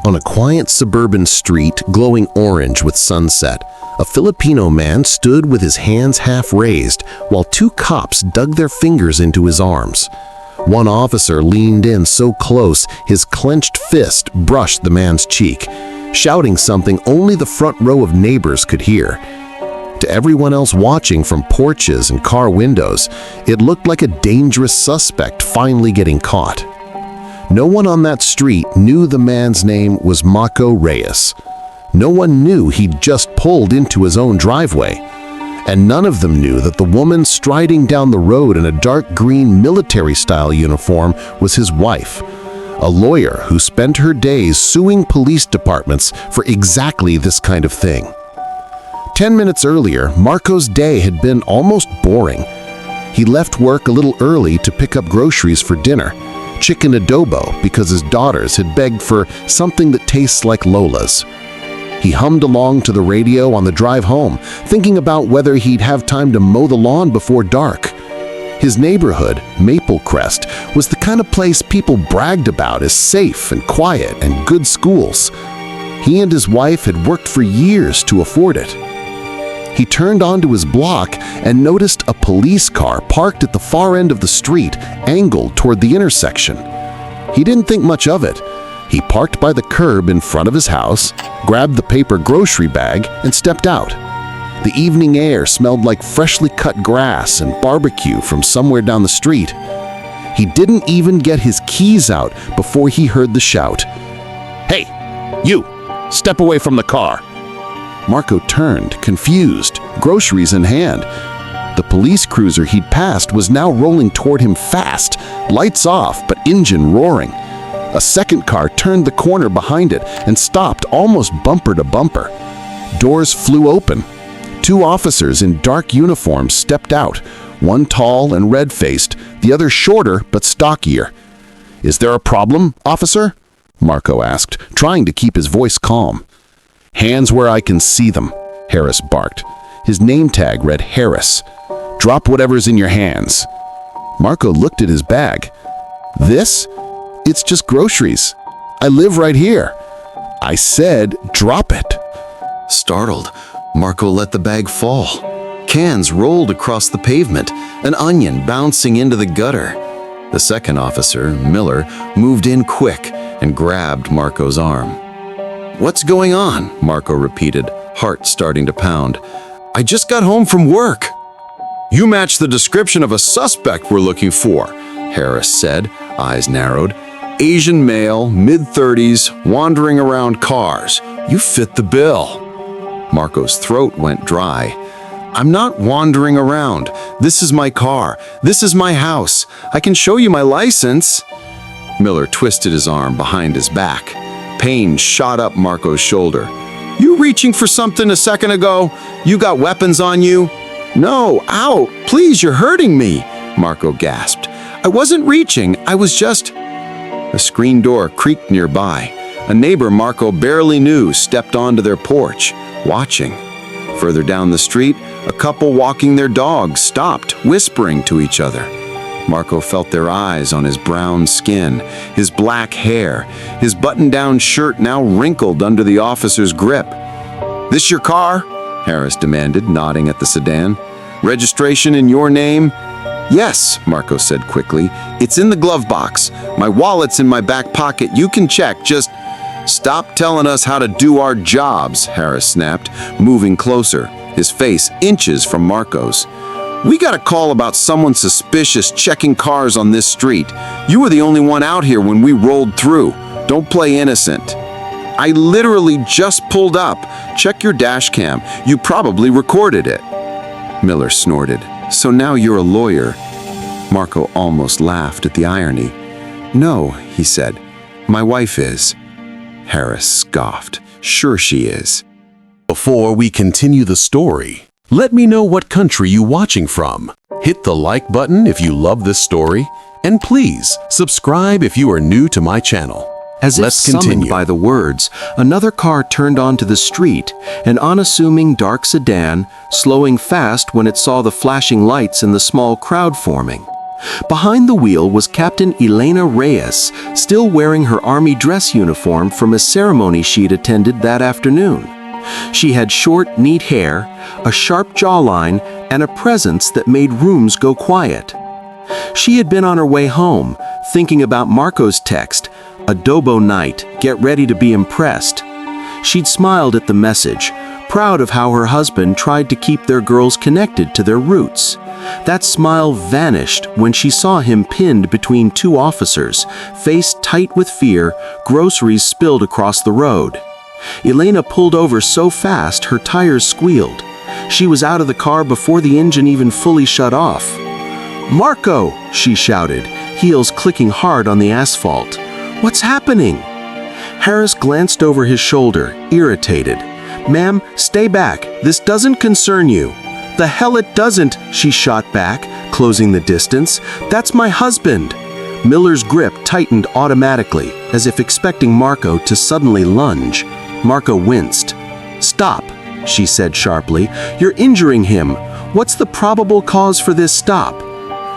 On a quiet suburban street glowing orange with sunset, a Filipino man stood with his hands half raised while two cops dug their fingers into his arms. One officer leaned in so close his clenched fist brushed the man's cheek, shouting something only the front row of neighbors could hear. To everyone else watching from porches and car windows, it looked like a dangerous suspect finally getting caught. No one on that street knew the man's name was Marco Reyes. No one knew he'd just pulled into his own driveway. And none of them knew that the woman striding down the road in a dark green military-style uniform was his wife, a lawyer who spent her days suing police departments for exactly this kind of thing. 10 minutes earlier, Marco's day had been almost boring. He left work a little early to pick up groceries for dinner, chicken adobo because his daughters had begged for something that tastes like Lola's. He hummed along to the radio on the drive home, thinking about whether he'd have time to mow the lawn before dark. His neighborhood, Maple Crest, was the kind of place people bragged about as safe and quiet and good schools. He and his wife had worked for years to afford it. He turned onto his block and noticed a police car parked at the far end of the street, angled toward the intersection. He didn't think much of it. He parked by the curb in front of his house, grabbed the paper grocery bag, and stepped out. The evening air smelled like freshly cut grass and barbecue from somewhere down the street. He didn't even get his keys out before he heard the shout. "Hey, you! Step away from the car!" Marco turned, confused, groceries in hand. The police cruiser he'd passed was now rolling toward him fast, lights off but engine roaring. A second car turned the corner behind it and stopped almost bumper to bumper. Doors flew open. Two officers in dark uniforms stepped out, one tall and red-faced, the other shorter but stockier. "Is there a problem, officer?" Marco asked, trying to keep his voice calm. "Hands where I can see them," Harris barked. His name tag read Harris. "Drop whatever's in your hands." Marco looked at his bag. "This? It's just groceries. I live right here." "I said, drop it." Startled, Marco let the bag fall. Cans rolled across the pavement, an onion bouncing into the gutter. The second officer, Miller, moved in quick and grabbed Marco's arm. "What's going on?" Marco repeated, heart starting to pound. "I just got home from work." "You match the description of a suspect we're looking for," Harris said, eyes narrowed. "Asian male, mid-30s, wandering around cars. You fit the bill." Marco's throat went dry. "I'm not wandering around. This is my car. This is my house. I can show you my license." Miller twisted his arm behind his back. Pain shot up Marco's shoulder. "You reaching for something a second ago? You got weapons on you?" "No, ow, please, you're hurting me," Marco gasped. "I wasn't reaching, I was just—" A screen door creaked nearby. A neighbor Marco barely knew stepped onto their porch, watching. Further down the street, a couple walking their dog stopped, whispering to each other. Marco felt their eyes on his brown skin, his black hair, his button-down shirt now wrinkled under the officer's grip. "This your car?" Harris demanded, nodding at the sedan. "Registration in your name?" "Yes," Marco said quickly. "It's in the glove box. My wallet's in my back pocket. You can check, just—" "Stop telling us how to do our jobs," Harris snapped, moving closer, his face inches from Marco's. "We got a call about someone suspicious checking cars on this street. You were the only one out here when we rolled through. Don't play innocent." "I literally just pulled up. Check your dash cam. You probably recorded it." Miller snorted. "So now you're a lawyer." Marco almost laughed at the irony. "No," he said. "My wife is." Harris scoffed. "Sure she is." Before we continue the story, let me know what country you're watching from. Hit the like button if you love this story, and please subscribe if you are new to my channel. As if summoned by the words, another car turned onto the street, an unassuming dark sedan, slowing fast when it saw the flashing lights and the small crowd forming. Behind the wheel was Captain Elena Reyes, still wearing her army dress uniform from a ceremony she'd attended that afternoon. She had short, neat hair, a sharp jawline, and a presence that made rooms go quiet. She had been on her way home, thinking about Marco's text, "Adobo night, get ready to be impressed." She'd smiled at the message, proud of how her husband tried to keep their girls connected to their roots. That smile vanished when she saw him pinned between two officers, face tight with fear, groceries spilled across the road. Elena pulled over so fast her tires squealed. She was out of the car before the engine even fully shut off. "Marco!" she shouted, heels clicking hard on the asphalt. "What's happening?" Harris glanced over his shoulder, irritated. "Ma'am, stay back. This doesn't concern you." "The hell it doesn't," she shot back, closing the distance. "That's my husband." Miller's grip tightened automatically, as if expecting Marco to suddenly lunge. Marco winced. "Stop," she said sharply. "You're injuring him. What's the probable cause for this stop?"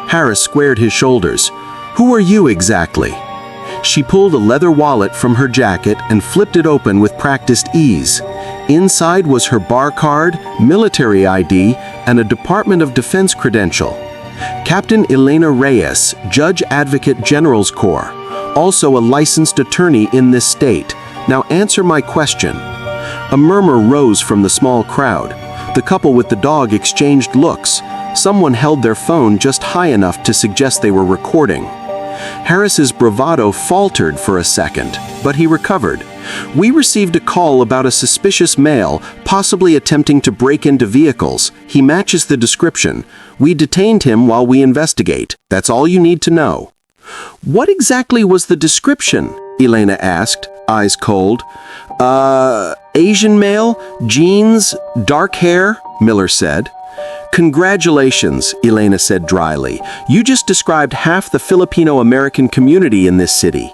Harris squared his shoulders. "Who are you exactly?" She pulled a leather wallet from her jacket and flipped it open with practiced ease. Inside was her bar card, military ID, and a Department of Defense credential. Captain Elena Reyes, Judge Advocate General's Corps, also a licensed attorney in this state. Now answer my question. A murmur rose from the small crowd. The couple with the dog exchanged looks. Someone held their phone just high enough to suggest they were recording. Harris's bravado faltered for a second, but he recovered. "We received a call about a suspicious male, possibly attempting to break into vehicles. He matches the description. We detained him while we investigate. That's all you need to know." "What exactly was the description?" Elena asked, eyes cold. Asian male, jeans, dark hair," Miller said. "Congratulations," Elena said dryly. "You just described half the Filipino American community in this city."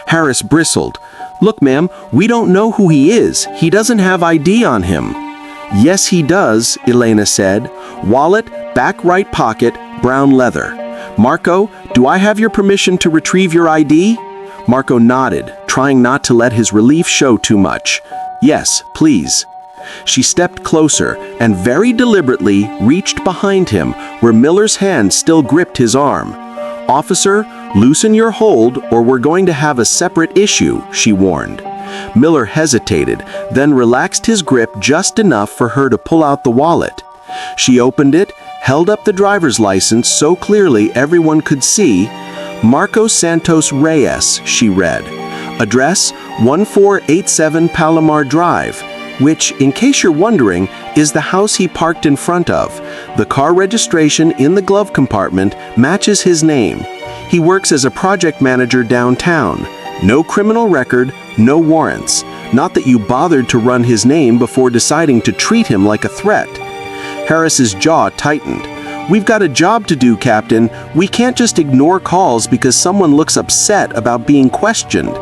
Harris bristled. "Look, ma'am, we don't know who he is. He doesn't have ID on him." "Yes, he does," Elena said. "Wallet, back right pocket, brown leather. Marco, do I have your permission to retrieve your ID?" Marco nodded, trying not to let his relief show too much. "Yes, please." She stepped closer and very deliberately reached behind him where Miller's hand still gripped his arm. "Officer, loosen your hold or we're going to have a separate issue," she warned. Miller hesitated, then relaxed his grip just enough for her to pull out the wallet. She opened it, held up the driver's license so clearly everyone could see. "Marco Santos Reyes," she read. "Address 1487 Palomar Drive," which, in case you're wondering, is the house he parked in front of. The car registration in the glove compartment matches his name. He works as a project manager downtown. No criminal record, no warrants. Not that you bothered to run his name before deciding to treat him like a threat. Harris's jaw tightened. "We've got a job to do, Captain. We can't just ignore calls because someone looks upset about being questioned."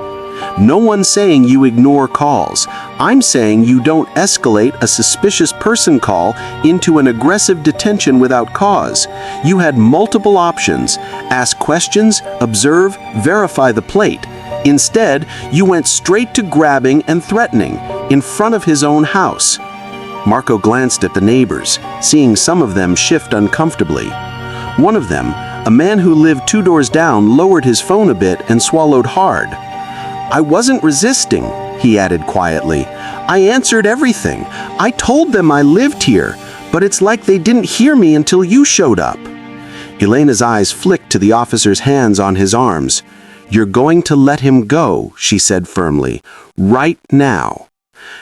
"No one's saying you ignore calls. I'm saying you don't escalate a suspicious person call into an aggressive detention without cause. You had multiple options. Ask questions, observe, verify the plate. Instead, you went straight to grabbing and threatening in front of his own house." Marco glanced at the neighbors, seeing some of them shift uncomfortably. One of them, a man who lived 2 doors down, lowered his phone a bit and swallowed hard. "I wasn't resisting," he added quietly. "I answered everything. I told them I lived here, but it's like they didn't hear me until you showed up." Elena's eyes flicked to the officer's hands on his arms. "You're going to let him go," she said firmly. "Right now."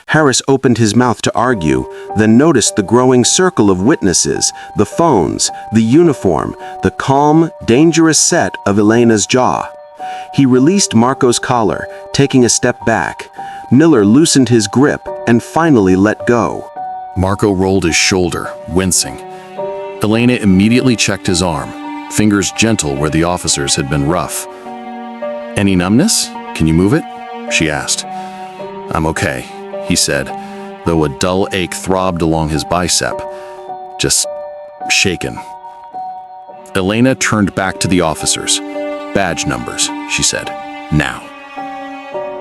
Harris opened his mouth to argue, then noticed the growing circle of witnesses, the phones, the uniform, the calm, dangerous set of Elena's jaw. He released Marco's collar, taking a step back. Miller loosened his grip and finally let go. Marco rolled his shoulder, wincing. Elena immediately checked his arm, fingers gentle where the officers had been rough. "Any numbness? Can you move it?" she asked. "I'm okay," he said, though a dull ache throbbed along his bicep. "Just shaken." Elena turned back to the officers. "Badge numbers," she said. "Now."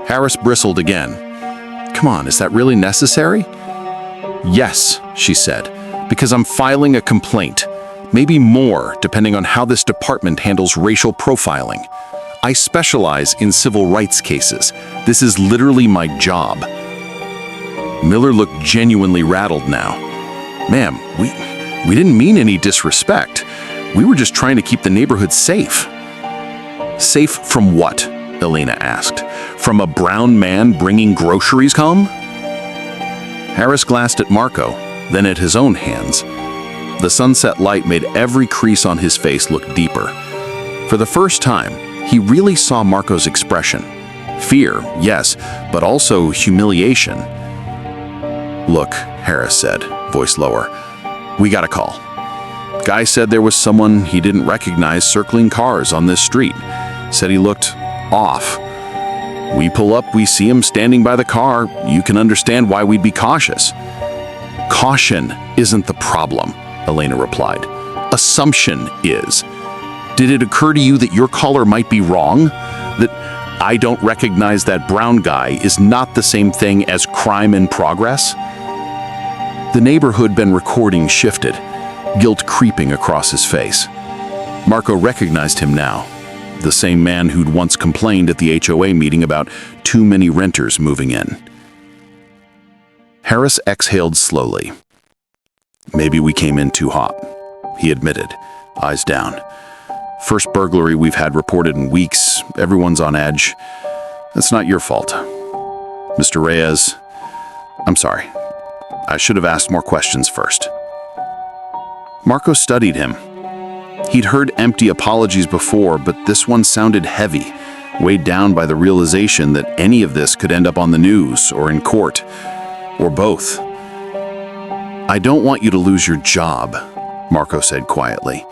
Harris bristled again. "Come on, is that really necessary?" "Yes," she said, "because I'm filing a complaint. Maybe more, depending on how this department handles racial profiling. I specialize in civil rights cases. This is literally my job." Miller looked genuinely rattled now. "Ma'am, we didn't mean any disrespect. We were just trying to keep the neighborhood safe." "Safe from what?" Elena asked. "From a brown man bringing groceries home?" Harris glanced at Marco, then at his own hands. The sunset light made every crease on his face look deeper. For the first time, he really saw Marco's expression. Fear, yes, but also humiliation. "Look," Harris said, voice lower, "we got a call. Guy said there was someone he didn't recognize circling cars on this street. Said he looked off. We pull up, we see him standing by the car. You can understand why we'd be cautious." "Caution isn't the problem," Elena replied. "Assumption is. Did it occur to you that your caller might be wrong? That I don't recognize that brown guy is not the same thing as crime in progress?" The neighborhood been recording shifted, guilt creeping across his face. Marco recognized him now, the same man who'd once complained at the HOA meeting about too many renters moving in. Harris exhaled slowly. "Maybe we came in too hot," he admitted, eyes down. "First burglary we've had reported in weeks. Everyone's on edge. That's not your fault. Mr. Reyes, I'm sorry. I should have asked more questions first." Marco studied him. He'd heard empty apologies before, but this one sounded heavy, weighed down by the realization that any of this could end up on the news or in court, or both. "I don't want you to lose your job," Marco said quietly.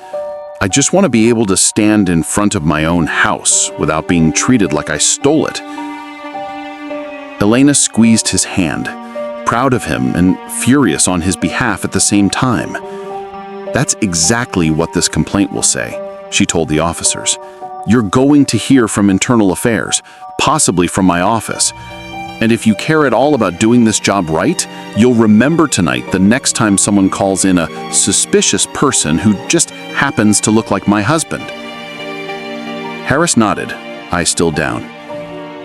"I just want to be able to stand in front of my own house without being treated like I stole it." Elena squeezed his hand, proud of him and furious on his behalf at the same time. "That's exactly what this complaint will say," she told the officers. "You're going to hear from internal affairs, possibly from my office. And if you care at all about doing this job right, you'll remember tonight the next time someone calls in a suspicious person who just happens to look like my husband." Harris nodded, eyes still down.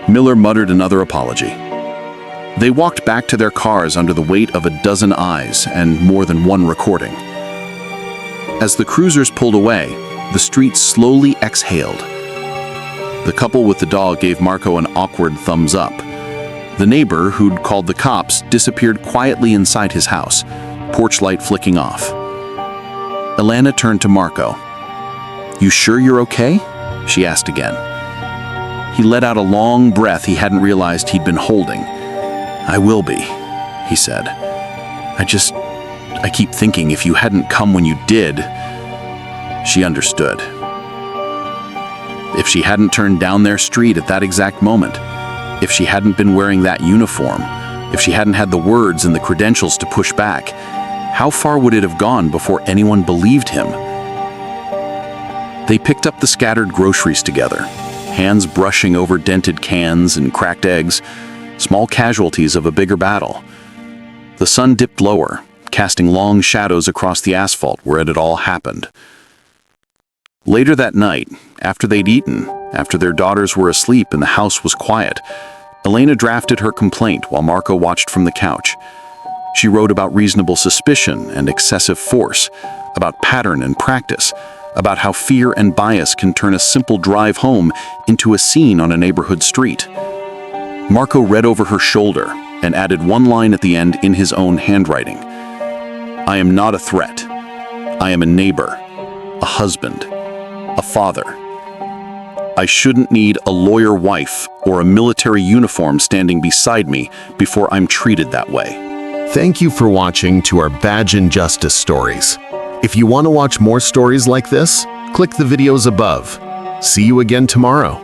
Miller muttered another apology. They walked back to their cars under the weight of a dozen eyes and more than one recording. As the cruisers pulled away, the street slowly exhaled. The couple with the dog gave Marco an awkward thumbs up. The neighbor, who'd called the cops, disappeared quietly inside his house, porch light flicking off. Elena turned to Marco. "You sure you're okay?" she asked again. He let out a long breath he hadn't realized he'd been holding. "I will be," he said. I keep thinking if you hadn't come when you did." She understood. If she hadn't turned down their street at that exact moment, if she hadn't been wearing that uniform, if she hadn't had the words and the credentials to push back, how far would it have gone before anyone believed him? They picked up the scattered groceries together, hands brushing over dented cans and cracked eggs, small casualties of a bigger battle. The sun dipped lower, casting long shadows across the asphalt where it had all happened. Later that night, after they'd eaten, after their daughters were asleep and the house was quiet, Elena drafted her complaint while Marco watched from the couch. She wrote about reasonable suspicion and excessive force, about pattern and practice, about how fear and bias can turn a simple drive home into a scene on a neighborhood street. Marco read over her shoulder and added one line at the end in his own handwriting. "I am not a threat. I am a neighbor, a husband, a father. I shouldn't need a lawyer wife or a military uniform standing beside me before I'm treated that way." Thank you for watching to our Badge and Justice stories. If you want to watch more stories like this, click the videos above. See you again tomorrow.